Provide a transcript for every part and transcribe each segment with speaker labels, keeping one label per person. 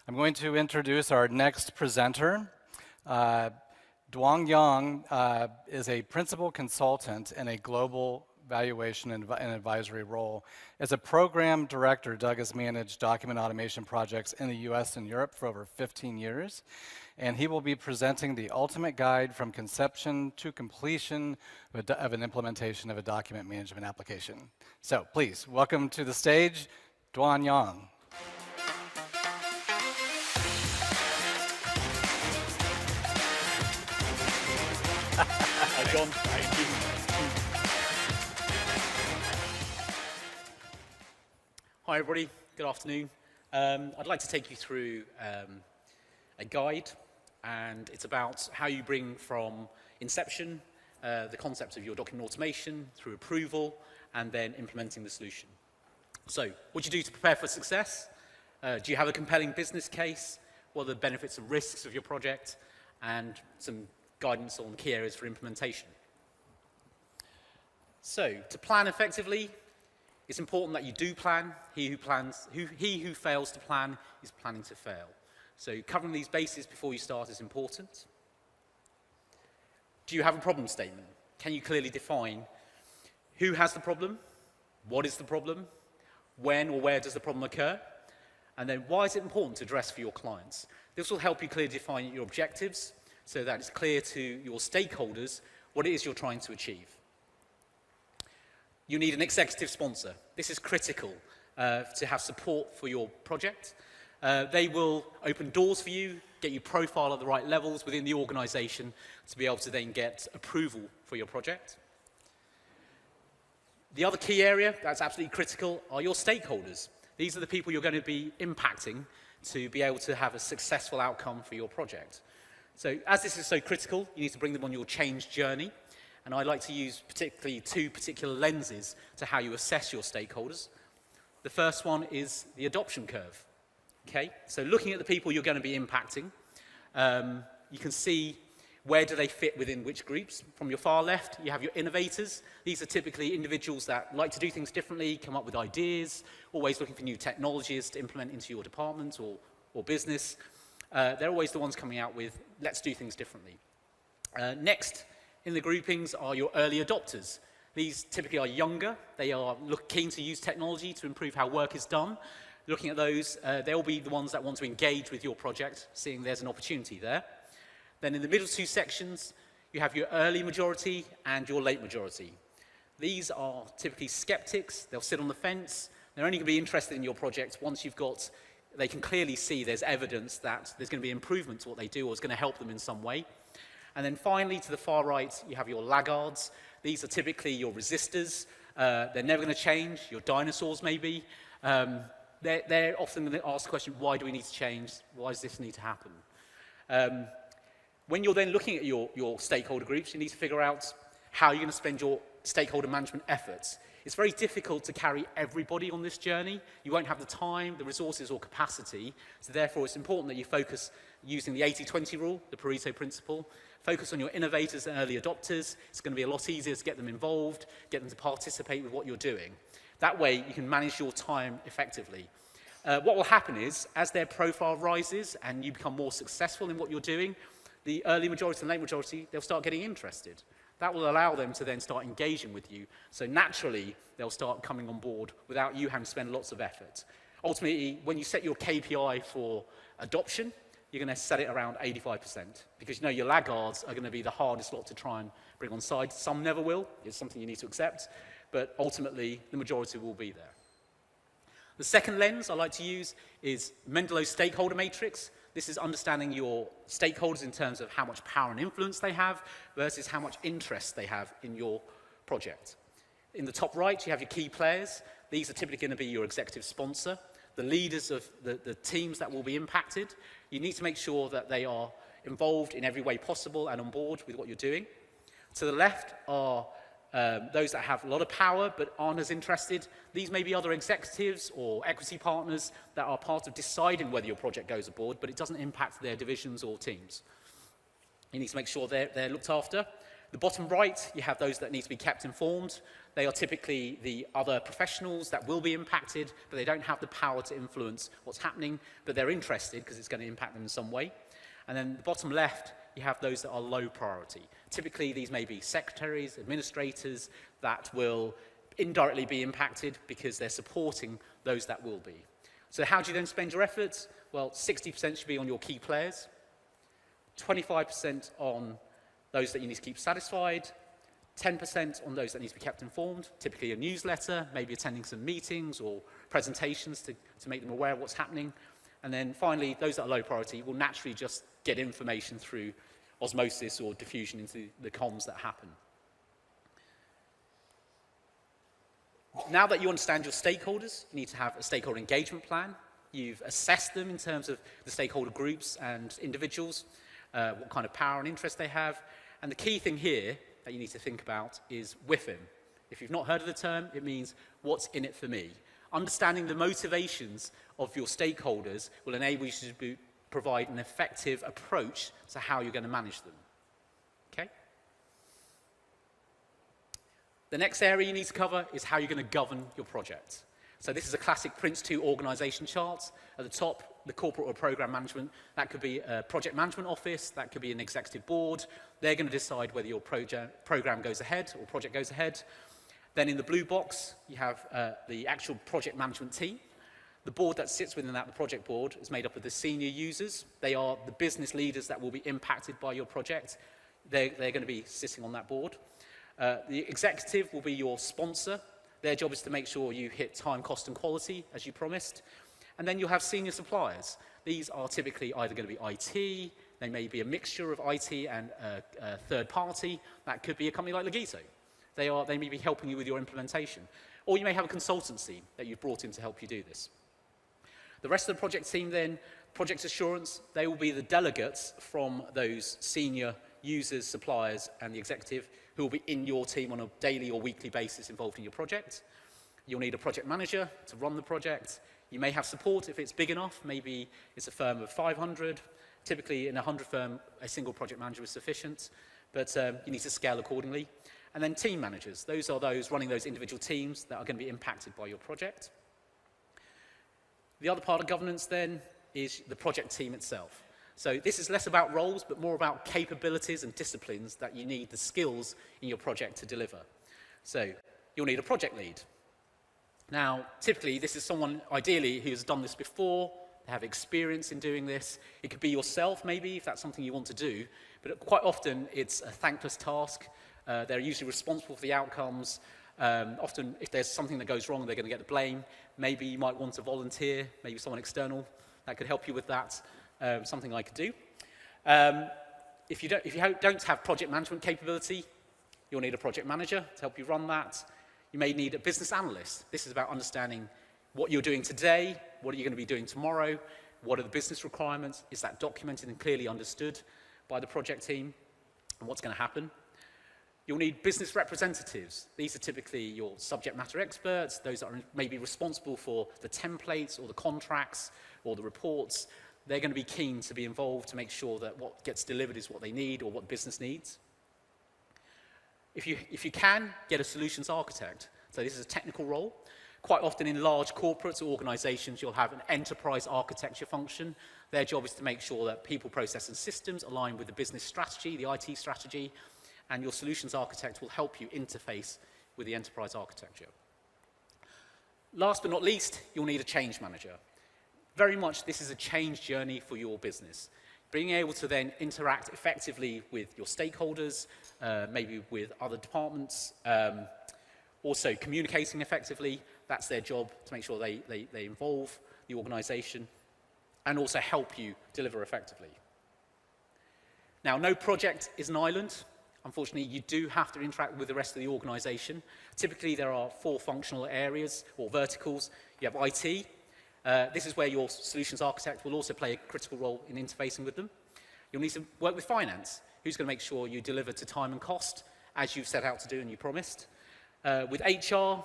Speaker 1: I'm going to introduce our next presenter. Duong Hong is a principal consultant in a global valuation and advisory role. As a program director, Doug has managed document automation projects in the US and Europe for over 15 years, and he will be presenting the ultimate guide from conception to completion of an implementation of a document management application. So please, welcome to the stage, Duong Hong.
Speaker 2: Hi, John. Thank you. Hi, everybody. Good afternoon. I'd like to take you through a guide, and it's about how you bring from inception the concept of your document automation through approval and then implementing the solution. So, what do you do to prepare for success? Do you have a compelling business case? What are the benefits and risks of your project? And some guidance on key areas for implementation. So, to plan effectively, it's important that you do plan. He who fails to plan is planning to fail. So, covering these bases before you start is important. Do you have a problem statement? Can you clearly define who has the problem, what is the problem, when or where does the problem occur, and then why is it important to address for your clients? This will help you clearly define your objectives, so that it's clear to your stakeholders what it is you're trying to achieve. You need an executive sponsor. This is critical to have support for your project. They will open doors for you, get you profile at the right levels within the organization to be able to then get approval for your project. The other key area that's absolutely critical are your stakeholders. These are the people you're going to be impacting to be able to have a successful outcome for your project. So as this is so critical, you need to bring them on your change journey. And I like to use particularly two particular lenses to how you assess your stakeholders. The first one is the adoption curve. Okay? So looking at the people you're going to be impacting, you can see where do they fit within which groups. From your far left, you have your innovators. These are typically individuals that like to do things differently, come up with ideas, always looking for new technologies to implement into your department or business. They're always the ones coming out with, let's do things differently. Next in the groupings are your early adopters. These typically are younger. They are keen to use technology to improve how work is done. Looking at those, they'll be the ones that want to engage with your project, seeing there's an opportunity there. Then in the middle two sections, you have your early majority and your late majority. These are typically skeptics. They'll sit on the fence. They're only going to be interested in your project once they can clearly see there's evidence that there's going to be improvement to what they do or it's going to help them in some way. And then finally, to the far right, you have your laggards. These are typically your resistors. They're never going to change, your dinosaurs maybe. They're often going to ask the question, why do we need to change? Why does this need to happen? When you're then looking at your stakeholder groups, you need to figure out how you're going to spend your stakeholder management efforts. It's very difficult to carry everybody on this journey. You won't have the time, the resources, or capacity. So therefore, it's important that you focus using the 80-20 rule, the Pareto principle. Focus on your innovators and early adopters. It's going to be a lot easier to get them involved, get them to participate with what you're doing. That way, you can manage your time effectively. What will happen is, as their profile rises and you become more successful in what you're doing, the early majority and late majority, they'll start getting interested. That will allow them to then start engaging with you. So naturally, they'll start coming on board without you having to spend lots of effort. Ultimately, when you set your KPI for adoption, you're going to set it around 85%. Because you know your laggards are going to be the hardest lot to try and bring on side. Some never will. It's something you need to accept. But ultimately, the majority will be there. The second lens I like to use is Mendelow's stakeholder matrix. This is understanding your stakeholders in terms of how much power and influence they have versus how much interest they have in your project. In the top right, you have your key players. These are typically going to be your executive sponsor, the leaders of the teams that will be impacted. You need to make sure that they are involved in every way possible and on board with what you're doing. To the left are those that have a lot of power but aren't as interested. These may be other executives or equity partners that are part of deciding whether your project goes aboard, but it doesn't impact their divisions or teams. You need to make sure they're looked after. The bottom right, you have those that need to be kept informed. They are typically the other professionals that will be impacted, but they don't have the power to influence what's happening, but they're interested because it's going to impact them in some way. And then the bottom left, you have those that are low priority. Typically, these may be secretaries, administrators that will indirectly be impacted because they're supporting those that will be. So how do you then spend your efforts? Well, 60% should be on your key players, 25% on those that you need to keep satisfied, 10% on those that need to be kept informed, typically a newsletter, maybe attending some meetings or presentations to make them aware of what's happening. And then finally, those that are low priority will naturally just get information through osmosis or diffusion into the comms that happen. Now that you understand your stakeholders, you need to have a stakeholder engagement plan. You've assessed them in terms of the stakeholder groups and individuals, what kind of power and interest they have. And the key thing here that you need to think about is WIFM. If you've not heard of the term, it means what's in it for me. Understanding the motivations of your stakeholders will enable you to provide an effective approach to how you're going to manage them. Okay? The next area you need to cover is how you're going to govern your project. So this is a classic Prince2 organization chart. At the top, the corporate or program management. That could be a project management office. That could be an executive board. They're going to decide whether your program goes ahead or project goes ahead. Then in the blue box, you have the actual project management team. The board that sits within that, the project board, is made up of the senior users. They are the business leaders that will be impacted by your project. They're going to be sitting on that board. The executive will be your sponsor. Their job is to make sure you hit time, cost, and quality, as you promised. And then you'll have senior suppliers. These are typically either going to be IT, they may be a mixture of IT and a third party. That could be a company like Legito. They may be helping you with your implementation. Or you may have a consultancy that you've brought in to help you do this. The rest of the project team then, project assurance, they will be the delegates from those senior users, suppliers, and the executive who will be in your team on a daily or weekly basis involved in your project. You'll need a project manager to run the project. You may have support if it's big enough. Maybe it's a firm of 500. Typically, in a 100 firm, a single project manager is sufficient, but you need to scale accordingly. And then team managers. Those are those running those individual teams that are going to be impacted by your project. The other part of governance then is the project team itself. So this is less about roles, but more about capabilities and disciplines that you need the skills in your project to deliver. So you'll need a project lead. Now, typically, this is someone, ideally, who has done this before. They have experience in doing this. It could be yourself, maybe, if that's something you want to do. But quite often, it's a thankless task. They're usually responsible for the outcomes. Often, if there's something that goes wrong, they're going to get the blame. Maybe you might want to volunteer, maybe someone external that could help you with that. Something I could do. If you don't have project management capability, you'll need a project manager to help you run that. You may need a business analyst. This is about understanding what you're doing today, what are you going to be doing tomorrow, what are the business requirements, is that documented and clearly understood by the project team, and what's going to happen. You'll need business representatives. These are typically your subject matter experts, those that are maybe responsible for the templates or the contracts or the reports. They're going to be keen to be involved to make sure that what gets delivered is what they need or what business needs. If you can, get a solutions architect. So this is a technical role. Quite often in large corporates or organizations, you'll have an enterprise architecture function. Their job is to make sure that people, process, and systems align with the business strategy, the IT strategy, and your solutions architect will help you interface with the enterprise architecture. Last but not least, you'll need a change manager. Very much this is a change journey for your business. Being able to then interact effectively with your stakeholders, maybe with other departments, also communicating effectively, that's their job to make sure they involve the organization and also help you deliver effectively. Now, no project is an island. Unfortunately, you do have to interact with the rest of the organization. Typically, there are 4 functional areas or verticals. You have IT. This is where your solutions architect will also play a critical role in interfacing with them. You'll need to work with finance. Who's going to make sure you deliver to time and cost, as you've set out to do and you promised. With HR,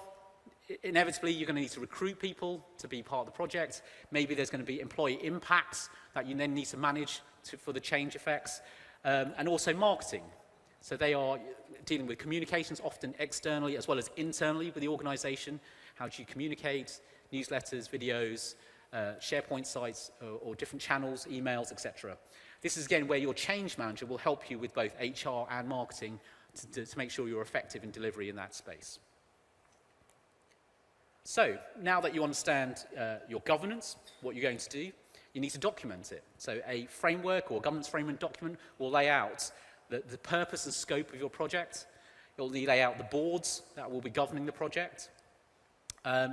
Speaker 2: inevitably, you're going to need to recruit people to be part of the project. Maybe there's going to be employee impacts that you then need to manage for the change effects. And also marketing. So they are dealing with communications, often externally as well as internally with the organization. How do you communicate, newsletters, videos, SharePoint sites, or different channels, emails, etc. This is, again, where your change manager will help you with both HR and marketing to make sure you're effective in delivery in that space. So now that you understand your governance, what you're going to do, you need to document it. So a framework or governance framework document will lay out the purpose and scope of your project. You'll lay out the boards that will be governing the project.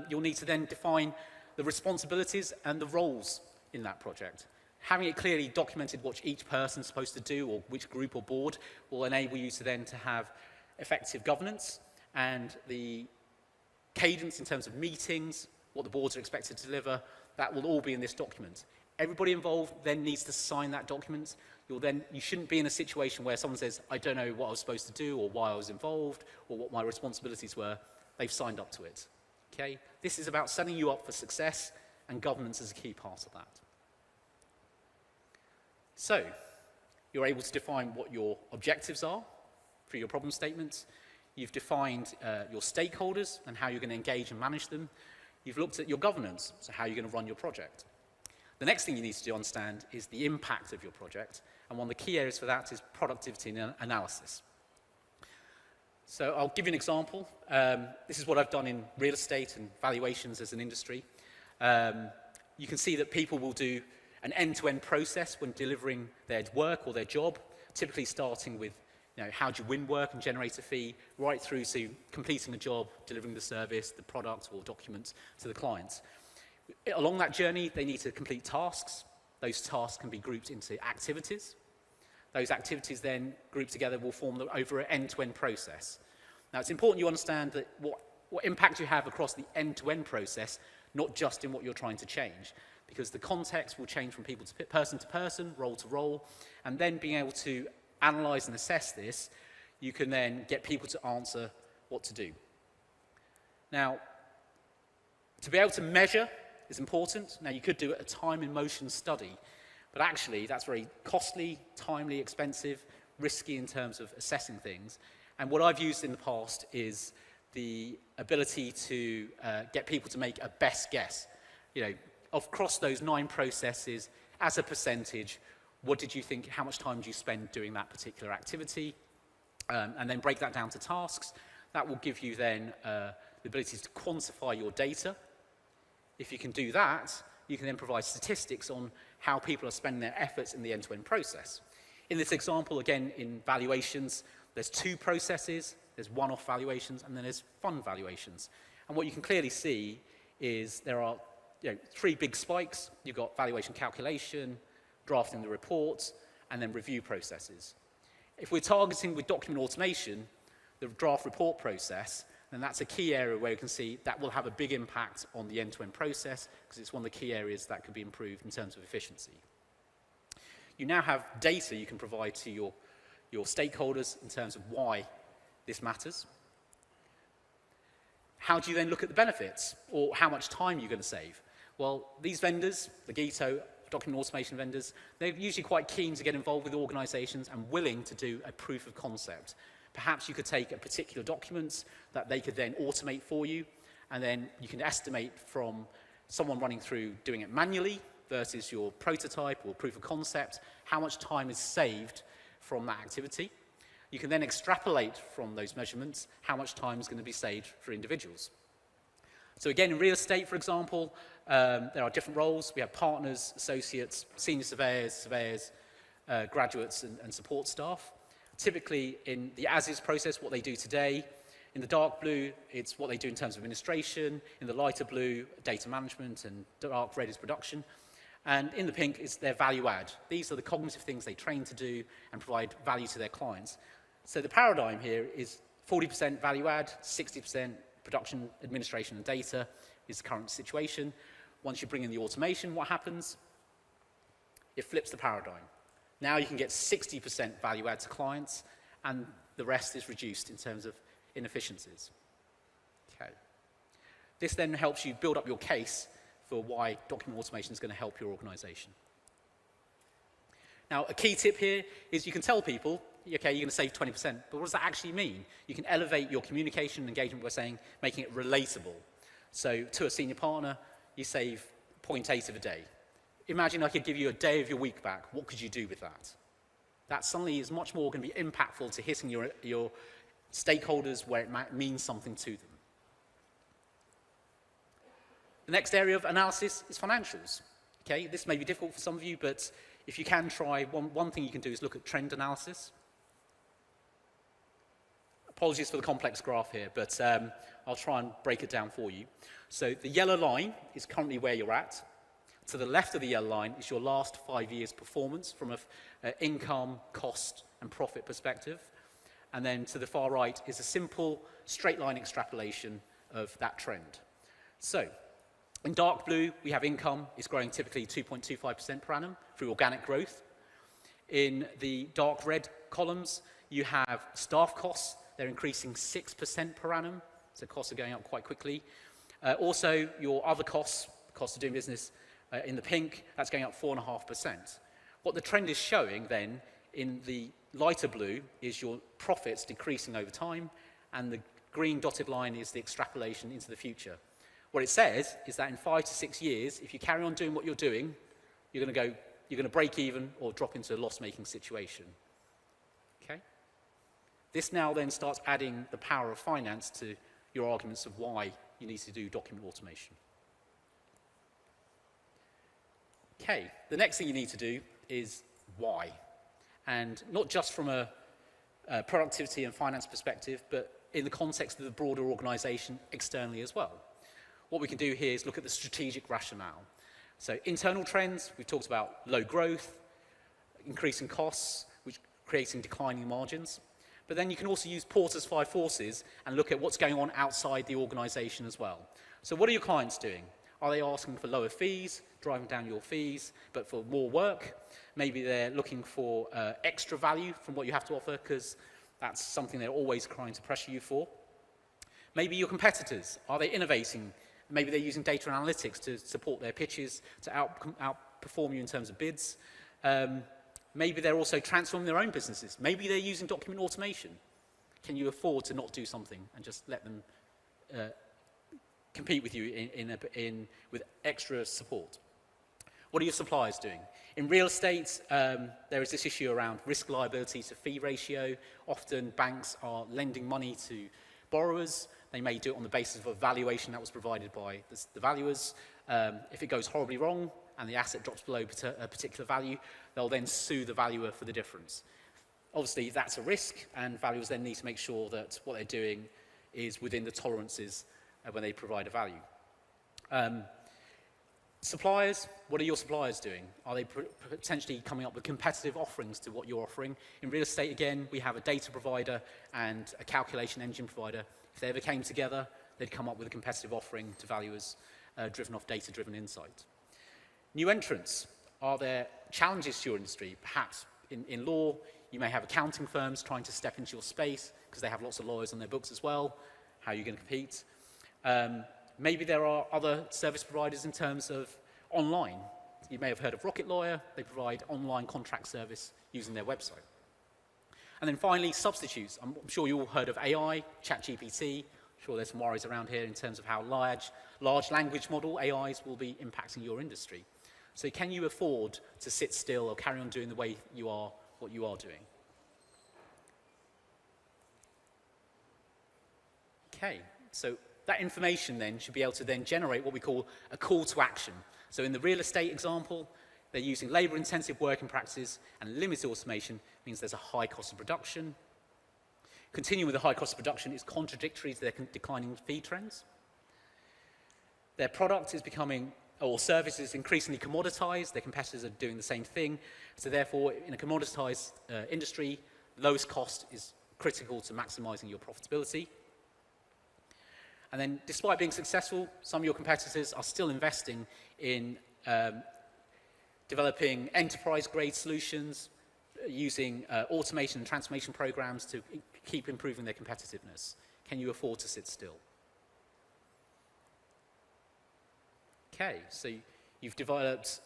Speaker 2: You'll need to then define the responsibilities and the roles in that project. Having it clearly documented what each person's supposed to do or which group or board will enable you to then to have effective governance, and the cadence in terms of meetings, what the boards are expected to deliver, that will all be in this document. Everybody involved then needs to sign that document. You shouldn't be in a situation where someone says, I don't know what I was supposed to do or why I was involved or what my responsibilities were. They've signed up to it. Okay? This is about setting you up for success, and governance is a key part of that. So, you're able to define what your objectives are for your problem statements. You've defined your stakeholders and how you're going to engage and manage them. You've looked at your governance, so how you're going to run your project. The next thing you need to understand is the impact of your project, and one of the key areas for that is productivity and analysis. So I'll give you an example. This is what I've done in real estate and valuations as an industry. You can see that people will do an end-to-end process when delivering their work or their job, typically starting with how do you win work and generate a fee, right through to completing the job, delivering the service, the product or documents to the clients. Along that journey, they need to complete tasks. Those tasks can be grouped into activities. Those activities then grouped together will form over an end-to-end process. Now, it's important you understand that what impact you have across the end-to-end process, not just in what you're trying to change, because the context will change from people to person, role to role, and then being able to analyze and assess this, you can then get people to answer what to do. Now, to be able to measure is important. Now, you could do a time in motion study, but actually that's very costly, timely, expensive, risky in terms of assessing things. And what I've used in the past is the ability to get people to make a best guess. Across those 9 processes, as a percentage, what did you think, how much time do you spend doing that particular activity? And then break that down to tasks. That will give you then the ability to quantify your data. If you can do that, you can then provide statistics on how people are spending their efforts in the end-to-end process. In this example, again, in valuations, there's 2 processes. There's one-off valuations, and then there's fund valuations. And what you can clearly see is there are 3 big spikes. You've got valuation calculation, drafting the reports, and then review processes. If we're targeting with document automation, the draft report process, then that's a key area where you can see that will have a big impact on the end-to-end process, because it's one of the key areas that could be improved in terms of efficiency. You now have data you can provide to your stakeholders in terms of why this matters. How do you then look at the benefits, or how much time you're going to save? Well, these vendors, Legito, document automation vendors, they're usually quite keen to get involved with organizations and willing to do a proof of concept. Perhaps you could take a particular document that they could then automate for you, and then you can estimate from someone running through doing it manually versus your prototype or proof of concept, how much time is saved from that activity. You can then extrapolate from those measurements how much time is going to be saved for individuals. So again, in real estate, for example, there are different roles. We have partners, associates, senior surveyors, graduates, and support staff. Typically, in the as-is process, what they do today, in the dark blue, it's what they do in terms of administration. In the lighter blue, data management, and dark red is production. And in the pink is their value add. These are the cognitive things they train to do and provide value to their clients. So the paradigm here is 40% value add, 60% production, administration, and data is the current situation. Once you bring in the automation, what happens? It flips the paradigm. Now you can get 60% value add to clients, and the rest is reduced in terms of inefficiencies. Okay. This then helps you build up your case for why document automation is going to help your organization. Now, a key tip here is you can tell people, okay, you're going to save 20%, but what does that actually mean? You can elevate your communication and engagement by saying, making it relatable. So to a senior partner, you save 0.8 of a day. Imagine I could give you a day of your week back. What could you do with that? That suddenly is much more going to be impactful to hitting your stakeholders where it means something to them. The next area of analysis is financials. Okay, this may be difficult for some of you, but if you can try, one thing you can do is look at trend analysis. Apologies for the complex graph here, but I'll try and break it down for you. So the yellow line is currently where you're at. To the left of the yellow line is your last 5 years' performance from an income, cost, and profit perspective. And then to the far right is a simple straight line extrapolation of that trend. So in dark blue, we have income. It's growing typically 2.25% per annum through organic growth. In the dark red columns, you have staff costs. They're increasing 6% per annum, so costs are going up quite quickly. Also, your other costs, cost of doing business, in the pink, that's going up 4.5%. What the trend is showing then in the lighter blue is your profits decreasing over time, and the green dotted line is the extrapolation into the future. What it says is that in 5 to 6 years, if you carry on doing what you're doing, you're going to break even or drop into a loss-making situation. Okay? This now then starts adding the power of finance to your arguments of why you need to do document automation. Okay, the next thing you need to do is why. And not just from a productivity and finance perspective, but in the context of the broader organization externally as well. What we can do here is look at the strategic rationale. So internal trends, we've talked about low growth, increasing costs, which creating declining margins. But then you can also use Porter's 5 forces and look at what's going on outside the organization as well. So what are your clients doing? Are they asking for lower fees, driving down your fees, but for more work? Maybe they're looking for extra value from what you have to offer, because that's something they're always trying to pressure you for. Maybe your competitors, are they innovating? Maybe they're using data analytics to support their pitches, to outperform you in terms of bids. Maybe they're also transforming their own businesses. Maybe they're using document automation. Can you afford to not do something and just let them compete with you with extra support? What are your suppliers doing? In real estate, there is this issue around risk liability to fee ratio. Often banks are lending money to borrowers. They may do it on the basis of a valuation that was provided by the valuers. If it goes horribly wrong and the asset drops below a particular value, they'll then sue the valuer for the difference. Obviously, that's a risk, and valuers then need to make sure that what they're doing is within the tolerances when they provide a value. Suppliers, what are your suppliers doing? Are they potentially coming up with competitive offerings to what you're offering? In real estate, again, we have a data provider and a calculation engine provider. If they ever came together, they'd come up with a competitive offering to valuers driven off data-driven insight. New entrants, are there challenges to your industry? Perhaps in law, you may have accounting firms trying to step into your space because they have lots of lawyers on their books as well. How are you going to compete? Maybe there are other service providers in terms of online. You may have heard of Rocket Lawyer. They provide online contract service using their website. And then finally, substitutes. I'm sure you all heard of AI, ChatGPT. I'm sure there's some worries around here in terms of how large language model AIs will be impacting your industry. So can you afford to sit still or carry on doing the way you are, what you are doing? Okay, so that information then should be able to then generate what we call a call to action. So in the real estate example, they're using labor-intensive working practices, and limited automation means there's a high cost of production. Continuing with the high cost of production is contradictory to their declining fee trends. Their product is becoming, or service is increasingly commoditized. Their competitors are doing the same thing. So therefore, in a commoditized industry, lowest cost is critical to maximizing your profitability. And then, despite being successful, some of your competitors are still investing in developing enterprise-grade solutions, using automation and transformation programs to keep improving their competitiveness. Can you afford to sit still? Okay, so you've developed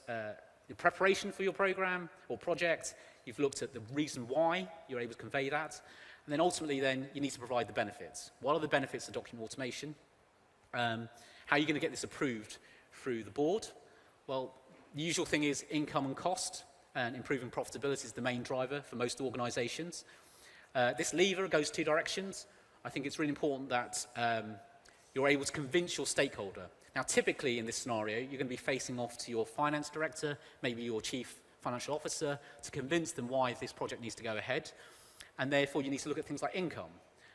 Speaker 2: the preparation for your program or project, you've looked at the reason why you're able to convey that, and then ultimately then you need to provide the benefits. What are the benefits of document automation? How are you going to get this approved through the board? Well, the usual thing is income and cost, and improving profitability is the main driver for most organizations. This lever goes two directions. I think it's really important that you're able to convince your stakeholder. Now, typically in this scenario, you're going to be facing off to your finance director, maybe your chief financial officer, to convince them why this project needs to go ahead. And therefore, you need to look at things like income.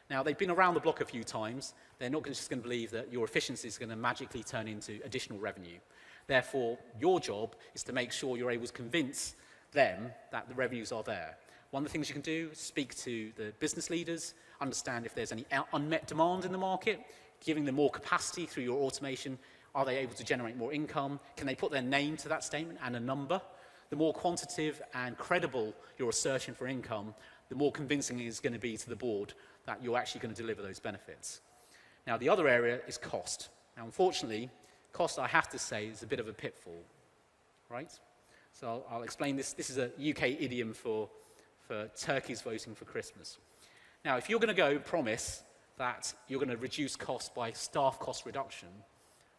Speaker 2: Now, they've been around the block a few times. They're not just going to believe that your efficiency is going to magically turn into additional revenue. Therefore, your job is to make sure you're able to convince them that the revenues are there. One of the things you can do is speak to the business leaders, understand if there's any unmet demand in the market, giving them more capacity through your automation. Are they able to generate more income? Can they put their name to that statement and a number? The more quantitative and credible your assertion for income, the more convincing it is going to be to the board that you're actually going to deliver those benefits. Now, the other area is cost. Now, unfortunately, cost, I have to say, is a bit of a pitfall, right? So I'll explain this. This is a UK idiom for turkeys voting for Christmas. Now, if you're going to go promise that you're going to reduce costs by staff cost reduction,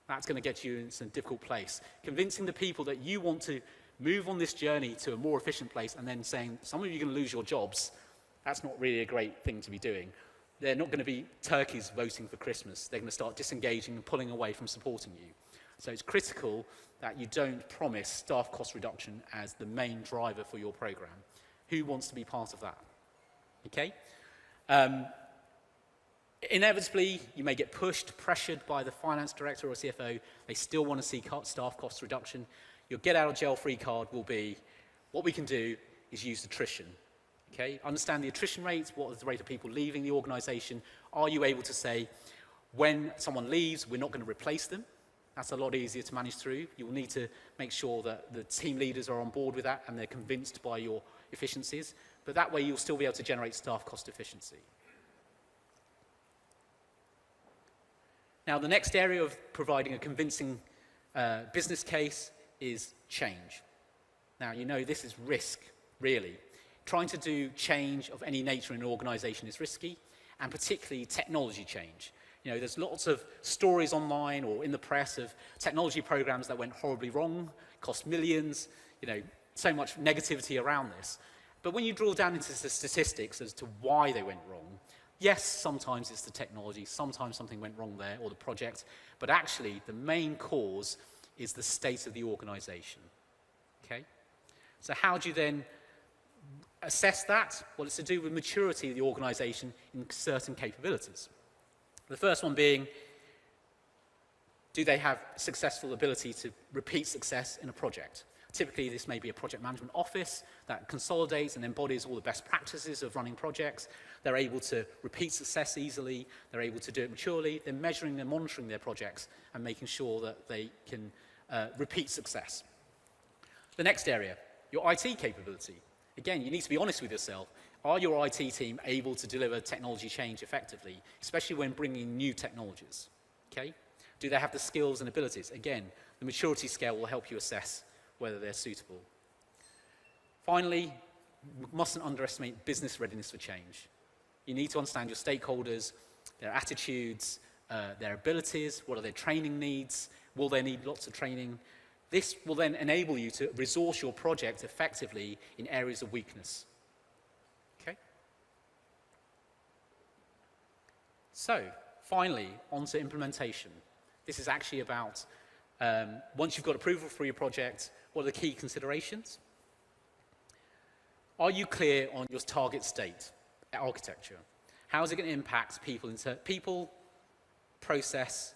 Speaker 2: that's going to get you in a difficult place. Convincing the people that you want to move on this journey to a more efficient place and then saying some of you are going to lose your jobs, that's not really a great thing to be doing. They're not going to be turkeys voting for Christmas. They're going to start disengaging and pulling away from supporting you. So it's critical that you don't promise staff cost reduction as the main driver for your program. Who wants to be part of that? Okay? Inevitably, you may get pushed, pressured by the finance director or CFO. They still want to see staff cost reduction. Your get-out-of-jail-free card will be, what we can do is use attrition. Okay? Understand the attrition rates, what is the rate of people leaving the organization. Are you able to say, when someone leaves, we're not going to replace them? That's a lot easier to manage through. You will need to make sure that the team leaders are on board with that and they're convinced by your efficiencies. But that way, you'll still be able to generate staff cost efficiency. Now, the next area of providing a convincing business case is change. Now, you know this is risk, really. Trying to do change of any nature in an organization is risky, and particularly technology change. You know, there's lots of stories online or in the press of technology programs that went horribly wrong, cost millions, you know, so much negativity around this. But when you drill down into the statistics as to why they went wrong, yes, sometimes it's the technology, sometimes something went wrong there, or the project, but actually the main cause is the state of the organization. Okay? So how do you then assess that? Well, it's to do with maturity of the organization in certain capabilities. The first one being, do they have successful ability to repeat success in a project? Typically, this may be a project management office that consolidates and embodies all the best practices of running projects. They're able to repeat success easily. They're able to do it maturely. They're measuring and monitoring their projects and making sure that they can repeat success. The next area, your IT capability. Again, you need to be honest with yourself. Are your IT team able to deliver technology change effectively, especially when bringing new technologies? Okay? Do they have the skills and abilities? Again, the maturity scale will help you assess whether they're suitable. Finally, we mustn't underestimate business readiness for change. You need to understand your stakeholders, their attitudes, their abilities, what are their training needs, will they need lots of training? This will then enable you to resource your project effectively in areas of weakness. Okay? So, finally, on to implementation. This is actually about, once you've got approval for your project, what are the key considerations? Are you clear on your target state, architecture? How is it going to impact people, process,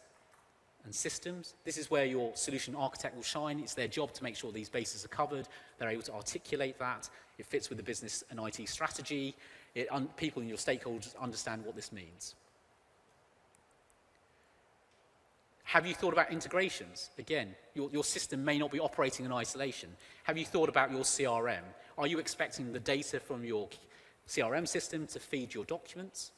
Speaker 2: and systems? This is where your solution architect will shine. It's their job to make sure these bases are covered. They're able to articulate that. It fits with the business and IT strategy. People and your stakeholders understand what this means. Have you thought about integrations? Again, your system may not be operating in isolation. Have you thought about your CRM? Are you expecting the data from your CRM system to feed your documents?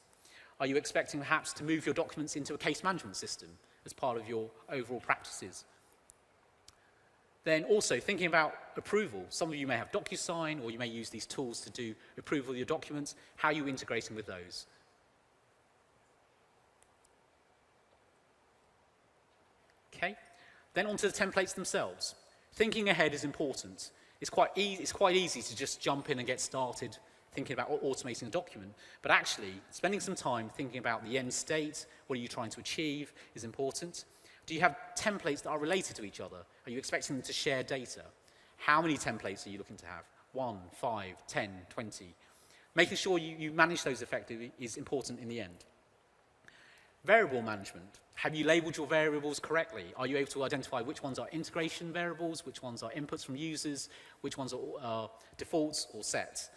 Speaker 2: Are you expecting perhaps to move your documents into a case management system as part of your overall practices? Then also thinking about approval. Some of you may have DocuSign, or you may use these tools to do approval of your documents. How are you integrating with those? Okay. Then onto the templates themselves. Thinking ahead is important. It's quite easy to just jump in and get started thinking about automating a document. But actually, spending some time thinking about the end state, what are you trying to achieve, is important. Do you have templates that are related to each other? Are you expecting them to share data? How many templates are you looking to have? 1, 5, 10, 20? Making sure you manage those effectively is important in the end. Variable management. Have you labeled your variables correctly? Are you able to identify which ones are integration variables, which ones are inputs from users, which ones are defaults or sets?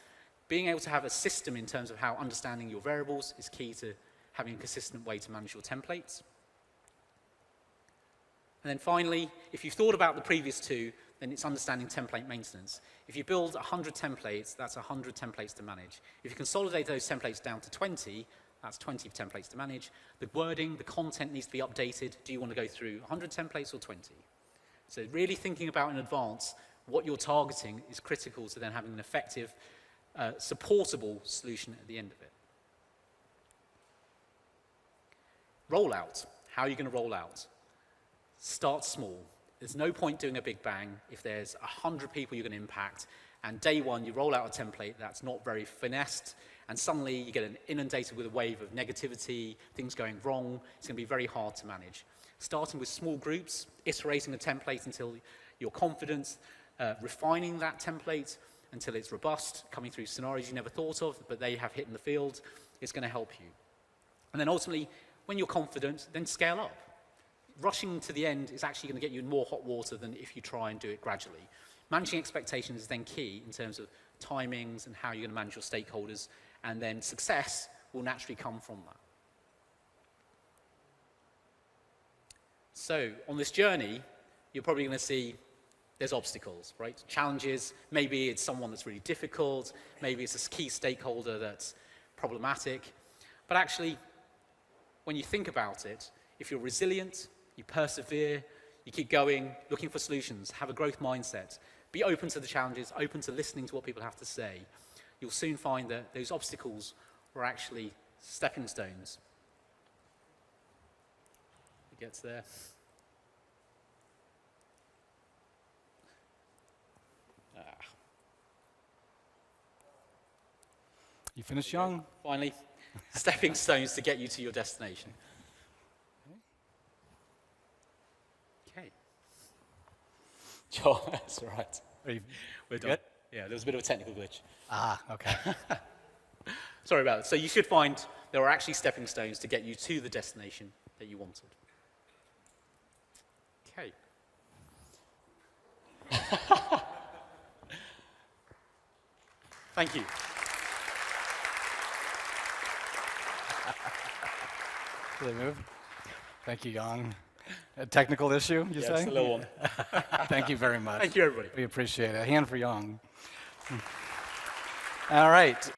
Speaker 2: Being able to have a system in terms of how understanding your variables is key to having a consistent way to manage your templates. And then finally, if you've thought about the previous two, then it's understanding template maintenance. If you build 100 templates, that's 100 templates to manage. If you consolidate those templates down to 20, that's 20 templates to manage. The wording, the content needs to be updated. Do you want to go through 100 templates or 20? So really thinking about in advance what you're targeting is critical to then having an effective, supportable solution at the end of it. Rollout. How are you going to roll out? Start small. There's no point doing a big bang if there's 100 people you're going to impact, and day one you roll out a template that's not very finessed, and suddenly you get inundated with a wave of negativity, things going wrong. It's going to be very hard to manage. Starting with small groups, iterating a template until you're confident, refining that template until it's robust, coming through scenarios you never thought of, but they have hit in the field, is going to help you. And then ultimately, when you're confident, then scale up. Rushing to the end is actually going to get you in more hot water than if you try and do it gradually. Managing expectations is then key in terms of timings and how you're going to manage your stakeholders, and then success will naturally come from that. So on this journey, you're probably going to see there's obstacles, right? Challenges. Maybe it's someone that's really difficult. Maybe it's a key stakeholder that's problematic. But actually, when you think about it, if you're resilient, you persevere, you keep going, looking for solutions, have a growth mindset, be open to the challenges, open to listening to what people have to say, you'll soon find that those obstacles were actually stepping stones. It gets there.
Speaker 1: You finished young.
Speaker 2: Finally, stepping stones to get you to your destination. Okay. Sure, that's all right. We're done.
Speaker 1: Good?
Speaker 2: Yeah, there was a bit of a technical glitch.
Speaker 1: Ah, okay.
Speaker 2: Sorry about that. So you should find there are actually stepping stones to get you to the destination that you wanted. Okay. Thank you.
Speaker 1: Did they move? Thank you, Yang. A technical issue, you say?
Speaker 2: It's a little one.
Speaker 1: Thank you very much.
Speaker 2: Thank you, everybody.
Speaker 1: We appreciate it. A hand for Yang. All right.